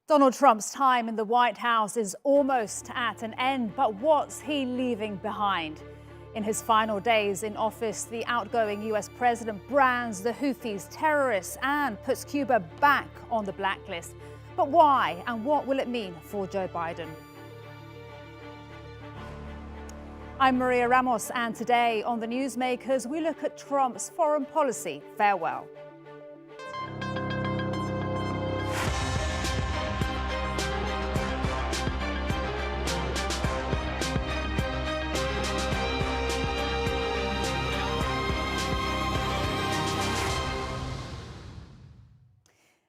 Donald Trump's time in the White House is almost at an end, but what's he leaving behind? In his final days in office, the outgoing US president brands the Houthis terrorists and puts Cuba back on the blacklist. But why, and what will it mean for Joe Biden? I'm Maria Ramos, and today on The Newsmakers, we look at Trump's foreign policy farewell.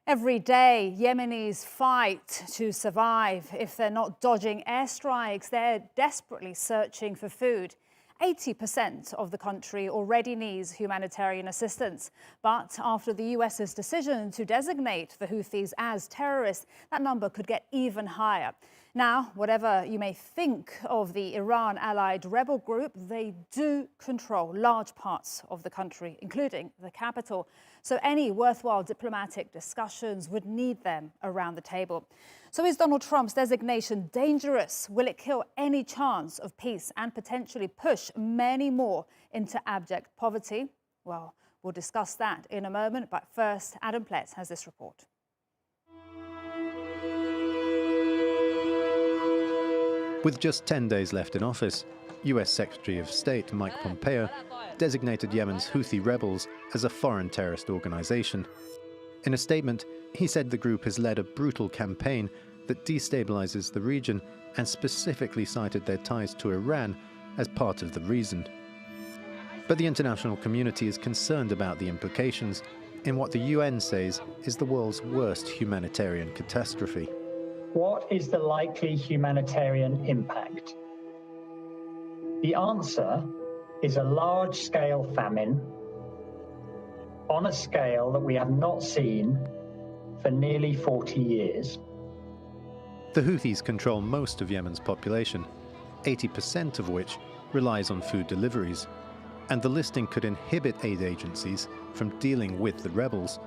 Every day, Yemenis fight to survive. If they're not dodging airstrikes, they're desperately searching for food. 80% of the country already needs humanitarian assistance. But after the US's decision to designate the Houthis as terrorists, that number could get even higher. Now, whatever you may think of the Iran-allied rebel group, they do control large parts of the country, including the capital. So any worthwhile diplomatic discussions would need them around the table. So is Donald Trump's designation dangerous? Will it kill any chance of peace and potentially push many more into abject poverty? Well, we'll discuss that in a moment. But first, Adam Pletz has this report. With just 10 days left in office, US Secretary of State Mike Pompeo designated Yemen's Houthi rebels as a foreign terrorist organization. In a statement, he said the group has led a brutal campaign that destabilizes the region and specifically cited their ties to Iran as part of the reason. But the international community is concerned about the implications in what the UN says is the world's worst humanitarian catastrophe. What is the likely humanitarian impact? The answer is a large-scale famine on a scale that we have not seen for nearly 40 years. The Houthis control most of Yemen's population, 80% of which relies on food deliveries, and the listing could inhibit aid agencies from dealing with the rebels,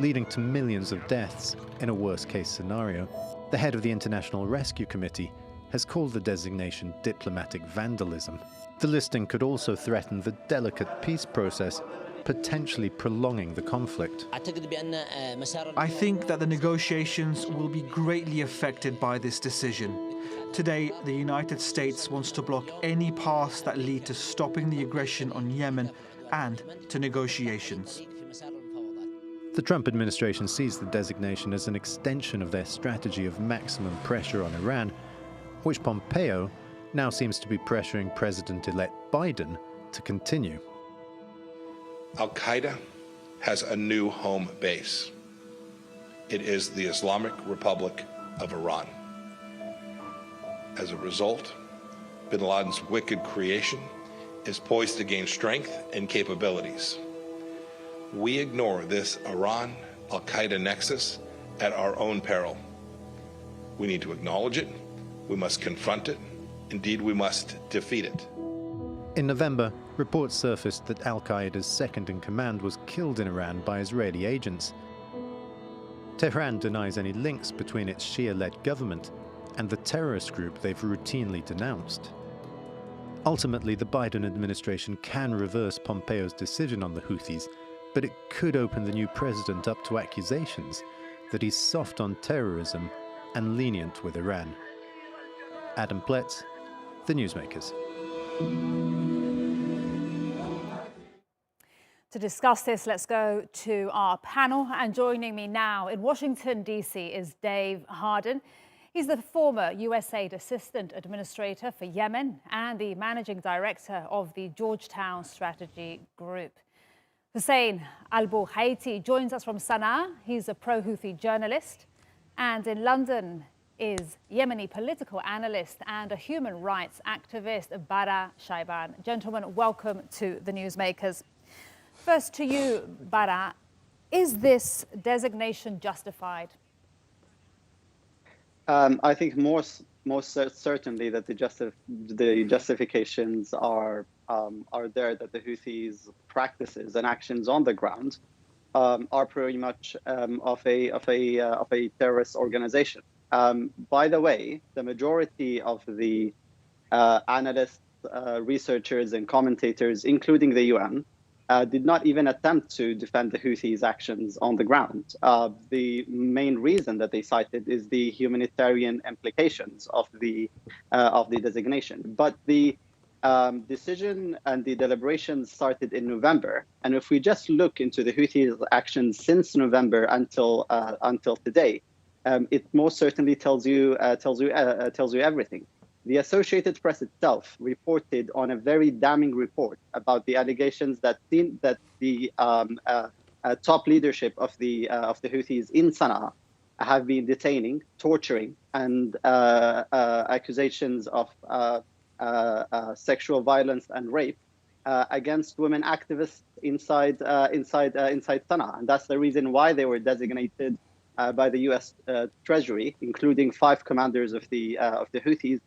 leading to millions of deaths in a worst-case scenario. The head of the International Rescue Committee has called the designation diplomatic vandalism. The listing could also threaten the delicate peace process, potentially prolonging the conflict. I think that the negotiations will be greatly affected by this decision. Today, the United States wants to block any paths that lead to stopping the aggression on Yemen and to negotiations. The Trump administration sees the designation as an extension of their strategy of maximum pressure on Iran, which Pompeo now seems to be pressuring President-elect Biden to continue. Al-Qaeda has a new home base. It is the Islamic Republic of Iran. As a result, bin Laden's wicked creation is poised to gain strength and capabilities. We ignore this Iran-Al-Qaeda nexus at our own peril. We need to acknowledge it, we must confront it, indeed we must defeat it. In November, reports surfaced that Al-Qaeda's second-in-command was killed in Iran by Israeli agents. Tehran denies any links between its Shia-led government and the terrorist group they've routinely denounced. Ultimately, the Biden administration can reverse Pompeo's decision on the Houthis, but it could open the new president up to accusations that he's soft on terrorism and lenient with Iran. Adam Pletz, The Newsmakers. To discuss this, let's go to our panel. And joining me now in Washington, D.C. is Dave Harden. He's the former USAID Assistant Administrator for Yemen and the Managing Director of the Georgetown Strategy Group. Hussain Albukhaiti joins us from Sana'a. He's a pro-Houthi journalist. And in London is Yemeni political analyst and a human rights activist, Baraa Shiban. Gentlemen, welcome to the Newsmakers. First to you, Baraa. Is this designation justified? I think most certainly that the justifications are there, that the Houthis' practices and actions on the ground are pretty much of a terrorist organization. By the way, the majority of the analysts, researchers, and commentators, including the UN, did not even attempt to defend the Houthis' actions on the ground. The main reason that they cited is the humanitarian implications of the designation. But the decision and the deliberations started in November, and if we just look into the Houthis' actions since November until today, it most certainly tells you everything. The Associated Press itself reported on a very damning report about the allegations that the top leadership of the Houthis in Sana'a have been detaining, torturing, and accusations of sexual violence and rape against women activists inside Sana'a, and that's the reason why they were designated by the U.S. Treasury, including 5 commanders of the Houthis.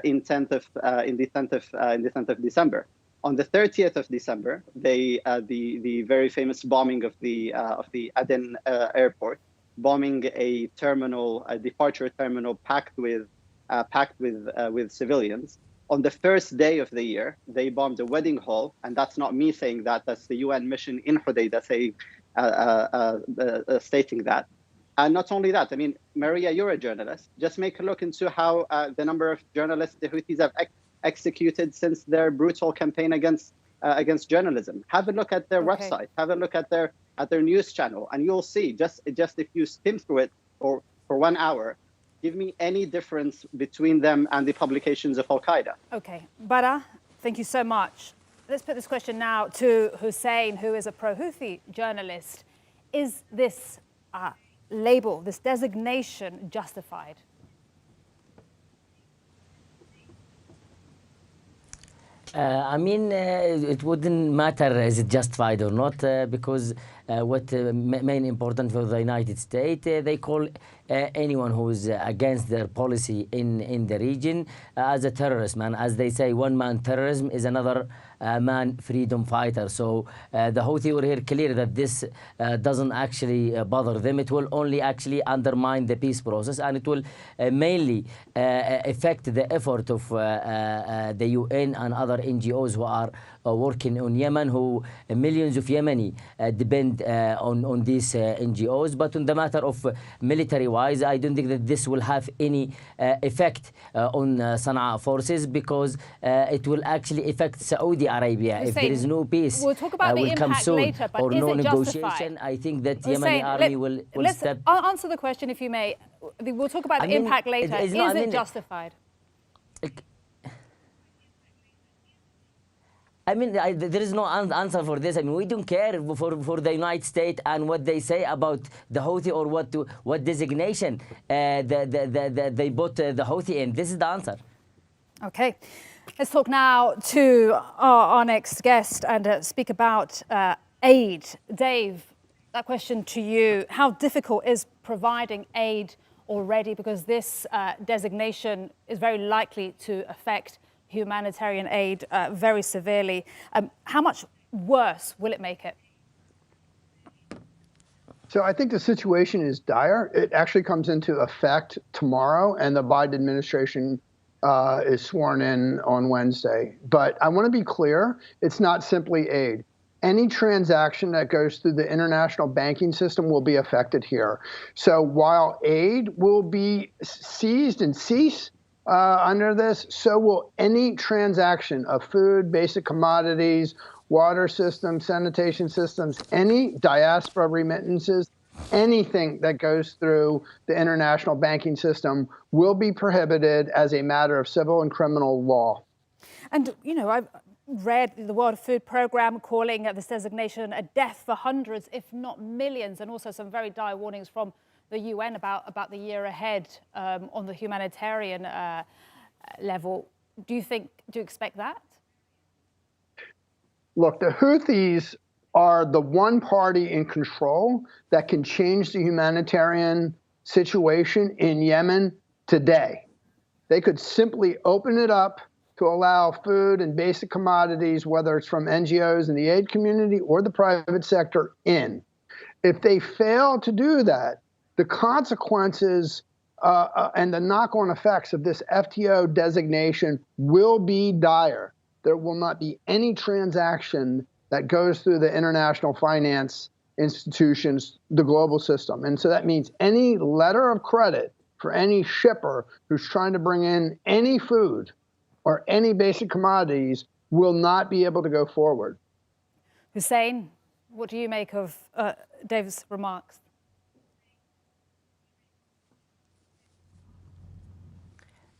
In the 10th of December. On the 30th of December, the very famous bombing of the Aden airport, bombing a departure terminal packed with civilians. On the first day of the year, they bombed a wedding hall, and that's not me saying that. That's the UN mission in Hodeidah stating that. And not only that, I mean, Maria, you're a journalist. Just make a look into how the number of journalists the Houthis have executed since their brutal campaign against journalism. Have a look at their website. Have a look at their news channel, and you'll see. Just if you skim through it for 1 hour, give me any difference between them and the publications of Al Qaeda. Okay, Baraa, thank you so much. Let's put this question now to Hussain, who is a pro-Houthi journalist. Is this label, this designation, justified? I mean, it wouldn't matter is it justified or not, because what main important for the United States, they call anyone who is against their policy in the region as a terrorist, man. As they say, one man terrorism is another man freedom fighter. So the Houthi were here clear that this doesn't actually bother them. It will only actually undermine the peace process, and it will mainly affect the effort of the UN and other NGOs who are working on Yemen, who millions of Yemeni depend on these NGOs. But on the matter of military-wise, I don't think that this will have any effect on Sana'a forces, because it will actually affect Saudi Arabia. If there is no peace, we'll talk about the impact later, but or is no it negotiation, justified? I think that Yemeni army will step. Answer the question, if you may. We'll talk about the impact later. Is it justified? I mean, there is no answer for this. I mean, we don't care for the United States and what they say about the Houthi or what designation they put the Houthi in. This is the answer. Okay. Let's talk now to our next guest and speak about aid. Dave, that question to you. How difficult is providing aid already? Because this designation is very likely to affect humanitarian aid very severely. How much worse will it make it? So I think the situation is dire. It actually comes into effect tomorrow, and the Biden administration is sworn in on Wednesday. But I want to be clear, it's not simply aid. Any transaction that goes through the international banking system will be affected here. So while aid will be seized and cease under this, so will any transaction of food, basic commodities, water systems, sanitation systems, any diaspora remittances, anything that goes through the international banking system will be prohibited as a matter of civil and criminal law. And, you know, I've read the World Food Programme calling this designation a death for hundreds, if not millions, and also some very dire warnings from the UN about the year ahead on the humanitarian level. Do you expect that? Look, the Houthis are the one party in control that can change the humanitarian situation in Yemen today. They could simply open it up to allow food and basic commodities, whether it's from NGOs in the aid community or the private sector, in. If they fail to do that, the consequences and the knock-on effects of this FTO designation will be dire. There will not be any transaction that goes through the international finance institutions, the global system. And so that means any letter of credit for any shipper who's trying to bring in any food or any basic commodities will not be able to go forward. Hussain, what do you make of Dave's remarks?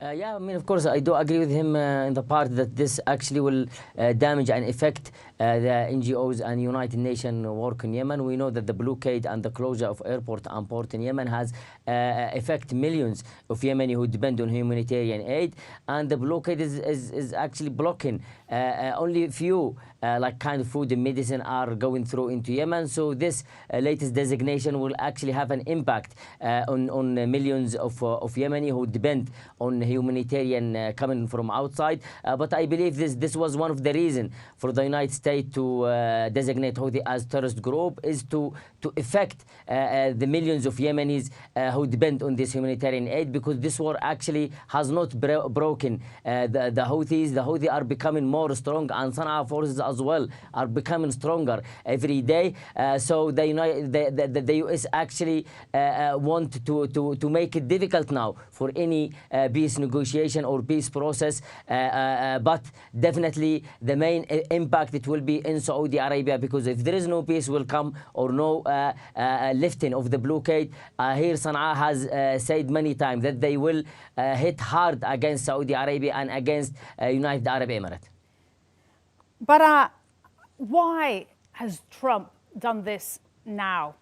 Yeah, I mean, of course, I do agree with him in the part that this actually will damage and affect the NGOs and United Nations work in Yemen. We know that the blockade and the closure of airport and port in Yemen has affected millions of Yemeni who depend on humanitarian aid, and the blockade is actually blocking only a few like kind of food and medicine are going through into Yemen. So this latest designation will actually have an impact on millions of Yemeni who depend on humanitarian coming from outside. But I believe this was one of the reasons for the United States to designate Houthi as terrorist group, is to affect the millions of Yemenis who depend on this humanitarian aid, because this war actually has not broken the Houthis. The Houthis are becoming more strong, and Sana'a forces as well are becoming stronger every day. So the US actually want to make it difficult now for any peace negotiation or peace process. But definitely the main impact it will be in Saudi Arabia, because if there is no peace will come or no lifting of the blockade, here Sana'a has said many times that they will hit hard against Saudi Arabia and against United Arab Emirates. But why has Trump done this now?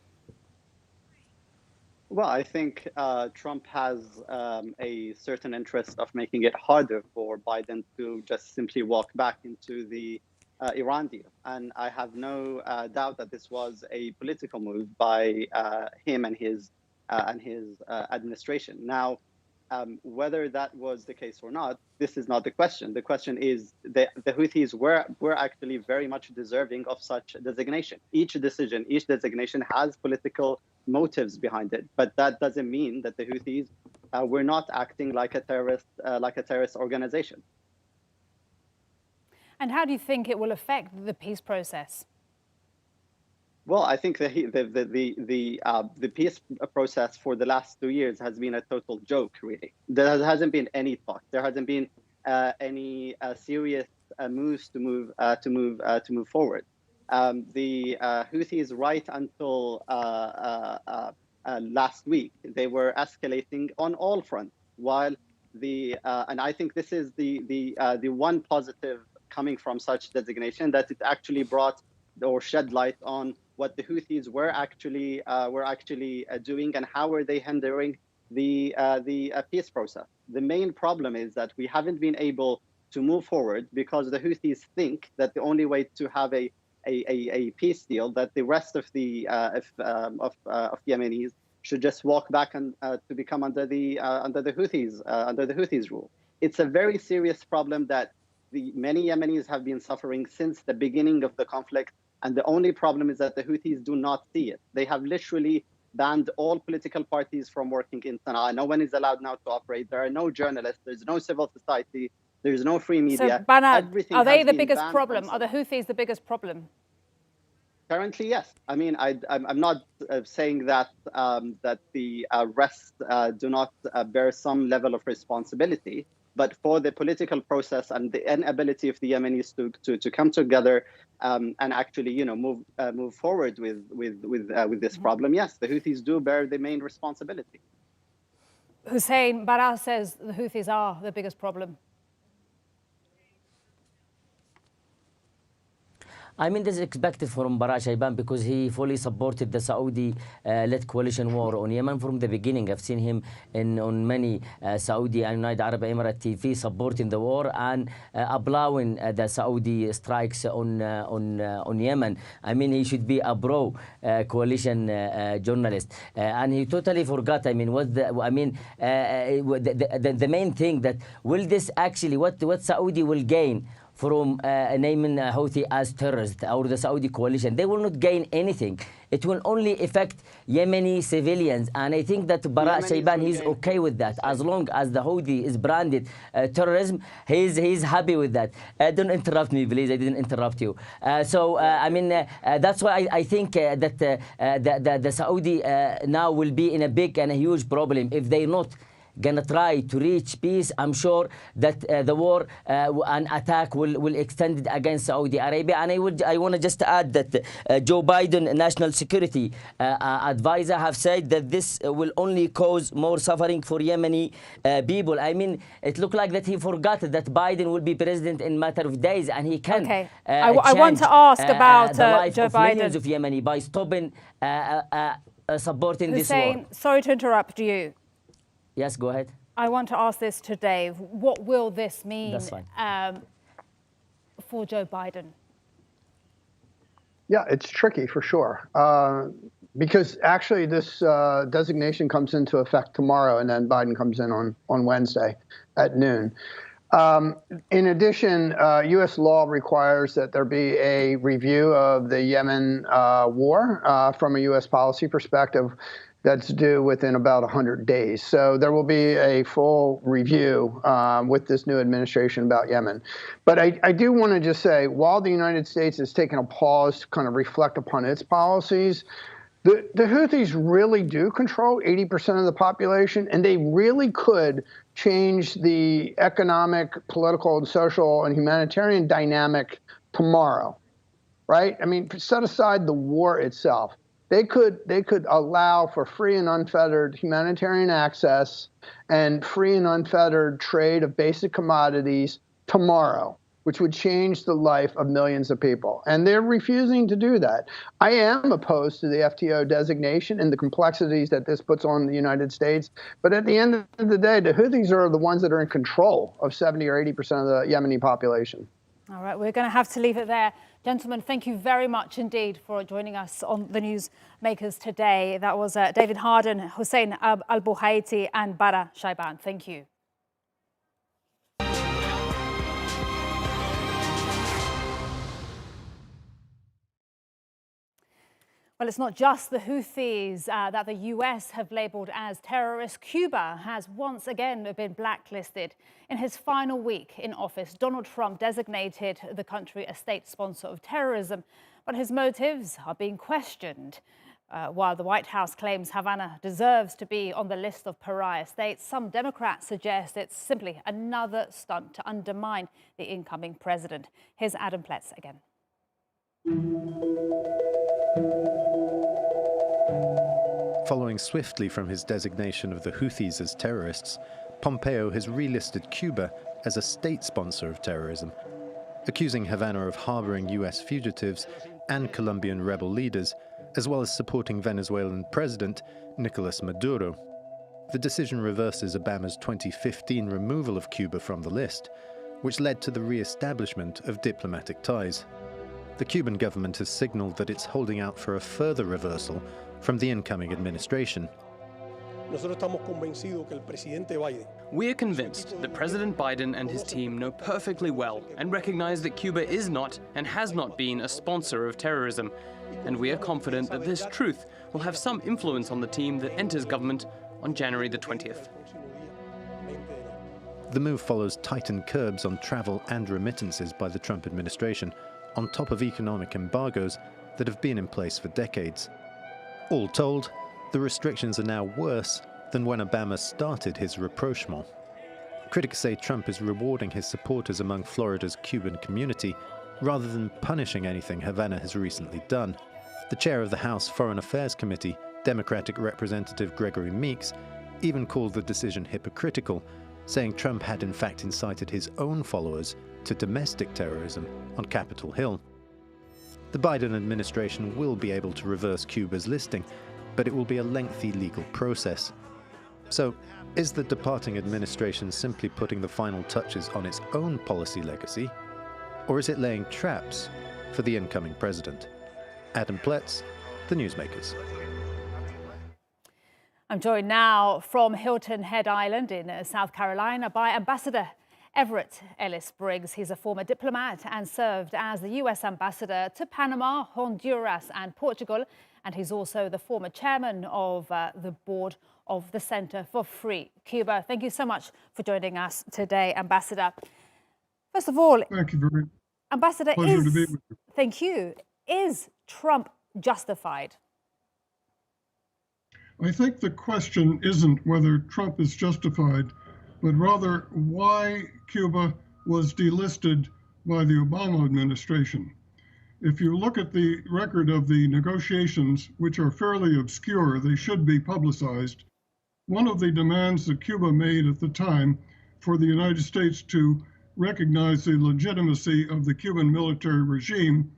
Well, I think Trump has a certain interest of making it harder for Biden to just simply walk back into the Iran deal. And I have no doubt that this was a political move by him and his administration. Now, whether that was the case or not, this is not the question. The question is the Houthis were actually very much deserving of such a designation. Each designation has political motives behind it, but that doesn't mean that the Houthis were not acting like a terrorist organization. And how do you think it will affect the peace process? Well, I think the peace process for the last 2 years has been a total joke, really. There hasn't been any talk. There hasn't been any serious moves to move forward. The Houthis, right until last week, they were escalating on all fronts. While and I think this is the one positive coming from such designation, that it actually brought or shed light on what the Houthis were actually doing and how were they hindering the peace process. The main problem is that we haven't been able to move forward because the Houthis think that the only way to have a peace deal, that the rest of the Yemenis should just walk back and to become under the Houthis rule. It's a very serious problem that many Yemenis have been suffering since the beginning of the conflict. And the only problem is that the Houthis do not see it. They have literally banned all political parties from working in Sana'a. No one is allowed now to operate. There are no journalists. There's no civil society. There's no free media. So, Baraa, are they the biggest problem? Are the Houthis the biggest problem? Currently, yes. I mean, I'm not saying that that the rest do not bear some level of responsibility. But for the political process and the inability of the Yemenis to come together and actually, move forward with this problem, yes, the Houthis do bear the main responsibility. Hussain, Baraa says the Houthis are the biggest problem. I mean, this is expected from Baraa Shiban because he fully supported the Saudi-led coalition war on Yemen from the beginning. I've seen him on many Saudi and United Arab Emirates TV supporting the war and allowing the Saudi strikes on Yemen. I mean, he should be a pro-coalition journalist, and he totally forgot. I mean, the main thing that will this actually what Saudi will gain from naming Houthi as terrorists or the Saudi coalition. They will not gain anything. It will only affect Yemeni civilians. And I think that Baraa Shiban, he's okay with that. As long as the Houthi is branded terrorism, he's happy with that. Don't interrupt me, please. I didn't interrupt you. I mean, that's why I think that the Saudi now will be in a big and a huge problem if they not gonna try to reach peace. I'm sure that the war and attack will extend against Saudi Arabia. And I want to just add that Joe Biden, national security advisor, have said that this will only cause more suffering for Yemeni people. I mean, it looked like that he forgot that Biden will be president in a matter of days, and he can. Okay, I want to ask about the life Joe of Biden. Millions of Yemeni by stopping supporting this war. Hussain, sorry to interrupt you. Yes, go ahead. I want to ask this to Dave. What will this mean for Joe Biden? Yeah, it's tricky for sure. Because actually this designation comes into effect tomorrow, and then Biden comes in on Wednesday at noon. In addition, U.S. law requires that there be a review of the Yemen war from a U.S. policy perspective. That's due within about 100 days. So there will be a full review with this new administration about Yemen. But I do want to just say, while the United States has taken a pause to kind of reflect upon its policies, the Houthis really do control 80% of the population, and they really could change the economic, political, and social and humanitarian dynamic tomorrow, right? I mean, set aside the war itself. They could allow for free and unfettered humanitarian access and free and unfettered trade of basic commodities tomorrow, which would change the life of millions of people. And they're refusing to do that. I am opposed to the FTO designation and the complexities that this puts on the United States. But at the end of the day, the Houthis are the ones that are in control of 70 or 80% of the Yemeni population. All right, we're going to have to leave it there. Gentlemen, thank you very much indeed for joining us on the Newsmakers today. That was David Harden, Hussain Albukhaiti, and Baraa Shiban. Thank you. Well, it's not just the Houthis that the US have labelled as terrorists. Cuba has once again been blacklisted. In his final week in office, Donald Trump designated the country a state sponsor of terrorism, but his motives are being questioned. While the White House claims Havana deserves to be on the list of pariah states, some Democrats suggest it's simply another stunt to undermine the incoming president. Here's Adam Pletz again. Following swiftly from his designation of the Houthis as terrorists, Pompeo has relisted Cuba as a state sponsor of terrorism, accusing Havana of harboring US fugitives and Colombian rebel leaders, as well as supporting Venezuelan President Nicolas Maduro. The decision reverses Obama's 2015 removal of Cuba from the list, which led to the re-establishment of diplomatic ties. The Cuban government has signaled that it's holding out for a further reversal from the incoming administration. We are convinced that President Biden and his team know perfectly well and recognize that Cuba is not and has not been a sponsor of terrorism. And we are confident that this truth will have some influence on the team that enters government on January the 20th. The move follows tightened curbs on travel and remittances by the Trump administration, on top of economic embargoes that have been in place for decades. All told, the restrictions are now worse than when Obama started his rapprochement. Critics say Trump is rewarding his supporters among Florida's Cuban community rather than punishing anything Havana has recently done. The chair of the House Foreign Affairs Committee, Democratic Representative Gregory Meeks, even called the decision hypocritical, saying Trump had in fact incited his own followers to domestic terrorism on Capitol Hill. The Biden administration will be able to reverse Cuba's listing, but it will be a lengthy legal process. So, is the departing administration simply putting the final touches on its own policy legacy, or is it laying traps for the incoming president? Adam Pletz, The Newsmakers. I'm joined now from Hilton Head Island in South Carolina by Ambassador Everett Ellis Briggs. He's a former diplomat and served as the US ambassador to Panama, Honduras and Portugal. And he's also the former chairman of the board of the Center for Free Cuba. Thank you so much for joining us today, Ambassador. First of all, thank you very much. Ambassador, Pleasure to be with you. Thank you. Is Trump justified? I think the question isn't whether Trump is justified, but rather why Cuba was delisted by the Obama administration. If you look at the record of the negotiations, which are fairly obscure, they should be publicized. One of the demands that Cuba made at the time for the United States to recognize the legitimacy of the Cuban military regime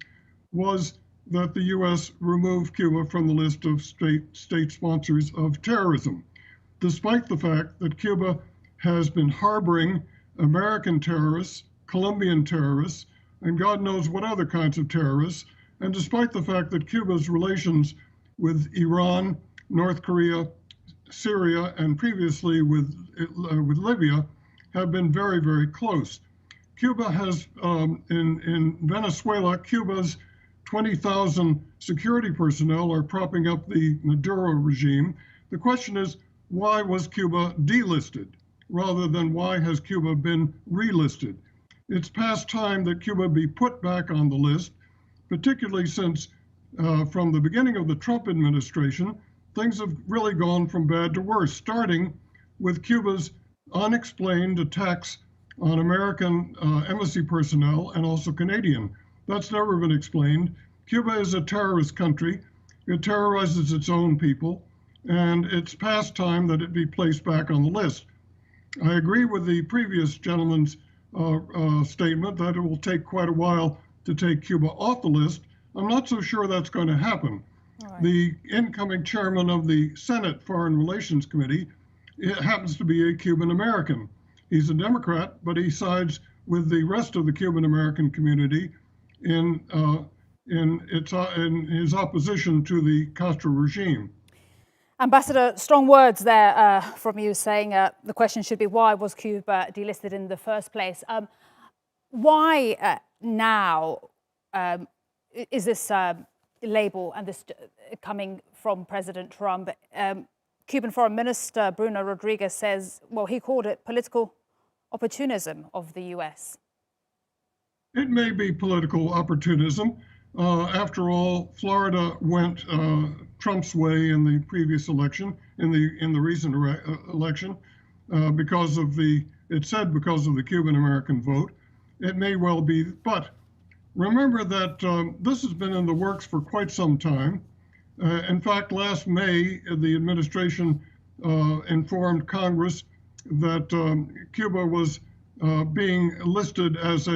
was that the U.S. remove Cuba from the list of state sponsors of terrorism, despite the fact that Cuba has been harboring American terrorists, Colombian terrorists, and God knows what other kinds of terrorists, and despite the fact that Cuba's relations with Iran, North Korea, Syria, and previously with Libya have been very, very close. Cuba has, in Venezuela, Cuba's 20,000 security personnel are propping up the Maduro regime. The question is, why was Cuba delisted, rather than why has Cuba been relisted? It's past time that Cuba be put back on the list, particularly since from the beginning of the Trump administration, things have really gone from bad to worse, starting with Cuba's unexplained attacks on American embassy personnel and also Canadian. That's never been explained. Cuba is a terrorist country. It terrorizes its own people, and it's past time that it be placed back on the list. I agree with the previous gentleman's statement that it will take quite a while to take Cuba off the list. I'm not so sure that's going to happen. Right. The incoming chairman of the Senate Foreign Relations Committee, it happens to be a Cuban American. He's a Democrat, but he sides with the rest of the Cuban American community in his opposition to the Castro regime. Ambassador, strong words there from you saying the question should be why was Cuba delisted in the first place? Why now is this label and this coming from President Trump? Cuban Foreign Minister Bruno Rodriguez says, well, he called it political opportunism of the U.S. It may be political opportunism. After all, Florida went Trump's way in the previous election, in the recent election, because of the Cuban American vote. It may well be, but remember that this has been in the works for quite some time. In fact, last May, the administration informed Congress that Cuba was being listed as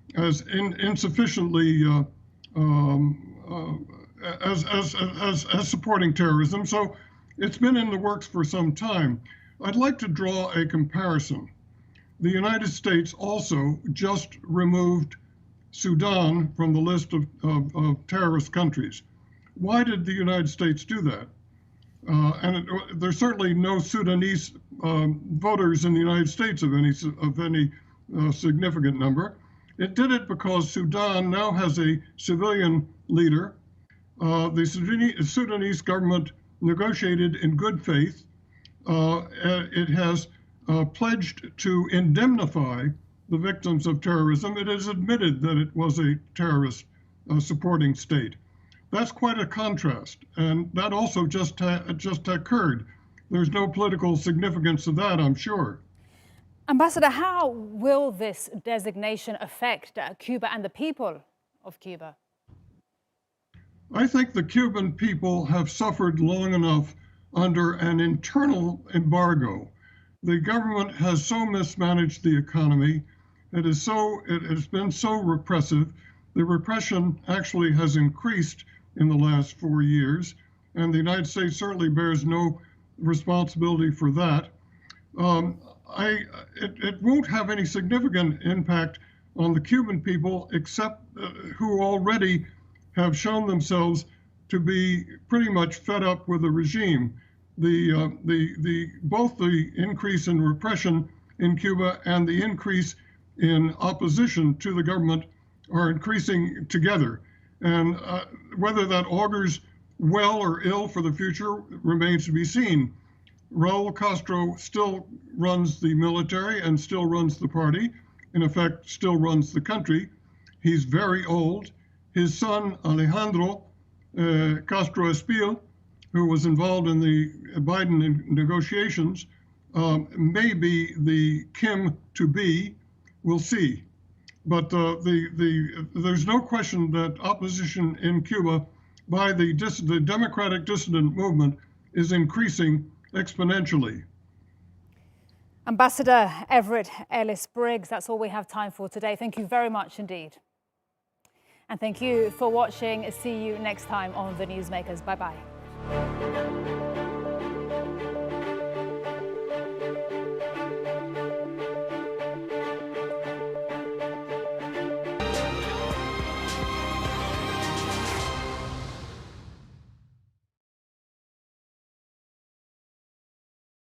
insufficiently as supporting terrorism. So it's been in the works for some time. I'd like to draw a comparison. The United States also just removed Sudan from the list of terrorist countries. Why did the United States do that? There's certainly no Sudanese voters in the United States of any significant number. It did it because Sudan now has a civilian leader. The Sudanese government negotiated in good faith. It has pledged to indemnify the victims of terrorism. It has admitted that it was a terrorist supporting state. That's quite a contrast, and that also just occurred. There's no political significance of that, I'm sure. Ambassador, how will this designation affect Cuba and the people of Cuba? I think the Cuban people have suffered long enough under an internal embargo. The government has so mismanaged the economy. It has been so repressive. The repression actually has increased in the last 4 years, and the United States certainly bears no responsibility for that. It won't have any significant impact on the Cuban people, except who already have shown themselves to be pretty much fed up with the regime. Both the increase in repression in Cuba and the increase in opposition to the government are increasing together. And whether that augurs well or ill for the future remains to be seen. Raul Castro still runs the military and still runs the party, in effect, still runs the country. He's very old. His son, Alejandro Castro Espil, who was involved in the Biden negotiations, may be the Kim to be. We'll see. But there's no question that opposition in Cuba by the democratic dissident movement is increasing exponentially. Ambassador Everett Ellis Briggs, that's all we have time for today. Thank you very much indeed. And thank you for watching. See you next time on The Newsmakers. Bye-bye.